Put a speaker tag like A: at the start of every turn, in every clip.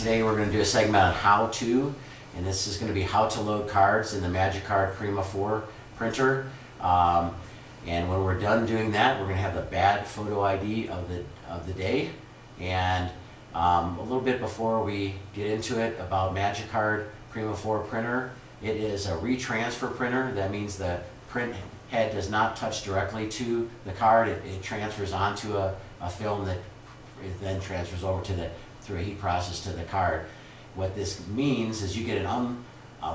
A: today we're going to do a segment on how to, and this is going to be how to load cards in the MagiCard Prima 4 printer. And when we're done doing that, we're going to have the bad photo ID of the day. And a little bit before we get into it about MagiCard Prima 4 printer, it is a retransfer printer. That means the print head does not touch directly to the card. It transfers onto a film that it then transfers over to through a heat process to the card. What this means is you get a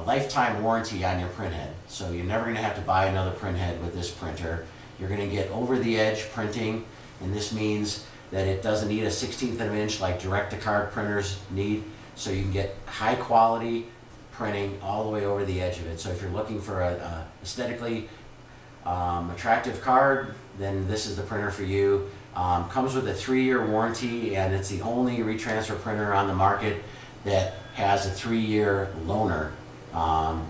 A: lifetime warranty on your print head. So you're never going to have to buy another print head with this printer. You're going to get over-the-edge printing, and this means that it doesn't need a 1/16 of an inch like direct-to-card printers need. So you can get high-quality printing all the way over the edge of it. So if you're looking for a aesthetically attractive card, then this is the printer for you. Comes with a 3-year warranty, and it's the only retransfer printer on the market that has a 3-year loaner.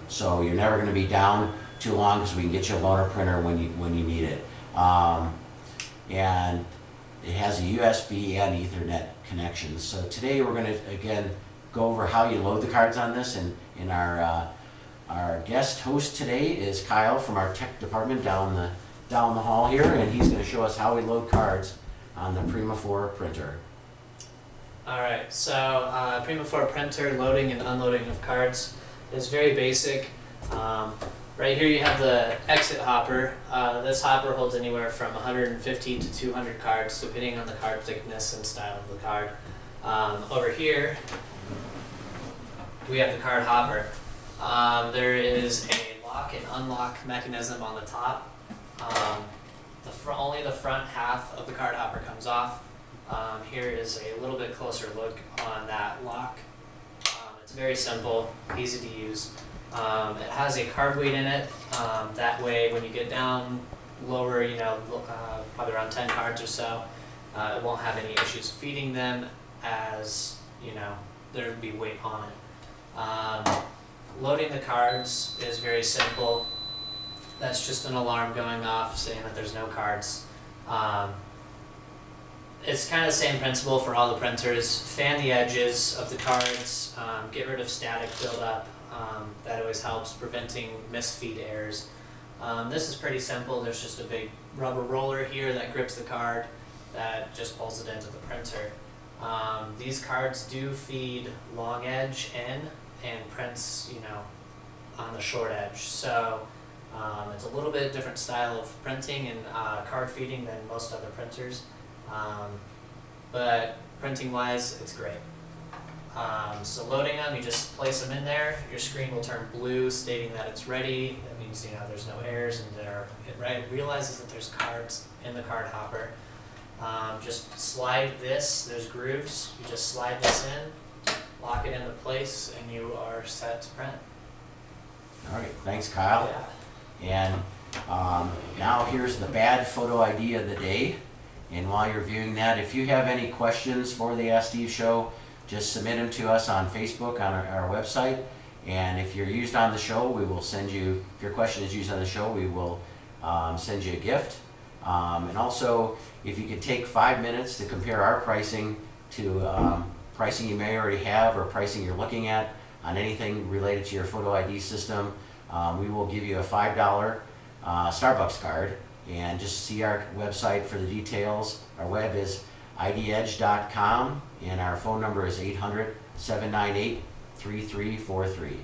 A: So you're never going to be down too long because we can get you a loaner printer when you need it. And it has a USB and Ethernet connections. So today we're going to again go over how you load the cards on this, and our guest host today is Kyle from our tech department down the hall here, and he's going to show us how we load cards on the Prima 4 printer.
B: Alright, so Prima 4 printer loading and unloading of cards is very basic. Right here you have the exit hopper. This hopper holds anywhere from 150 to 200 cards depending on the card thickness and style of the card. Over here we have the card hopper. There is a lock and unlock mechanism on the top. Only the front half of the card hopper comes off. Here is a little bit closer look on that lock. It's very simple, easy to use. It has a card weight in it. That way when you get down lower, probably around 10 cards or so, it won't have any issues feeding them, as there would be weight on it. Loading the cards is very simple. That's just an alarm going off saying that there's no cards. It's kind of the same principle for all the printers. Fan the edges of the cards, get rid of static buildup. That always helps preventing misfeed errors. This is pretty simple. There's just a big rubber roller here that grips the card that just pulls it into the printer. These cards do feed long edge in and prints, on the short edge. So it's a little bit different style of printing and card feeding than most other printers. But printing wise, it's great. So loading them, you just place them in there. Your screen will turn blue stating that it's ready. That means there's no errors, and it realizes that there's cards in the card hopper. Just slide this, there's grooves. You just slide this in, lock it into place, and you are set to print.
A: All right, thanks Kyle.
B: Yeah.
A: And now here's the bad photo ID of the day. And while you're viewing that, if you have any questions for the Ask Steve show, just submit them to us on Facebook, on our website. And if you're used on the show, we will send you, if your question is used on the show, we will send you a gift. And also, if you could take 5 minutes to compare our pricing to pricing you may already have or pricing you're looking at on anything related to your photo ID system, we will give you a $5 Starbucks card. And just see our website for the details. Our web is idedge.com, and our phone number is 800-798-3343.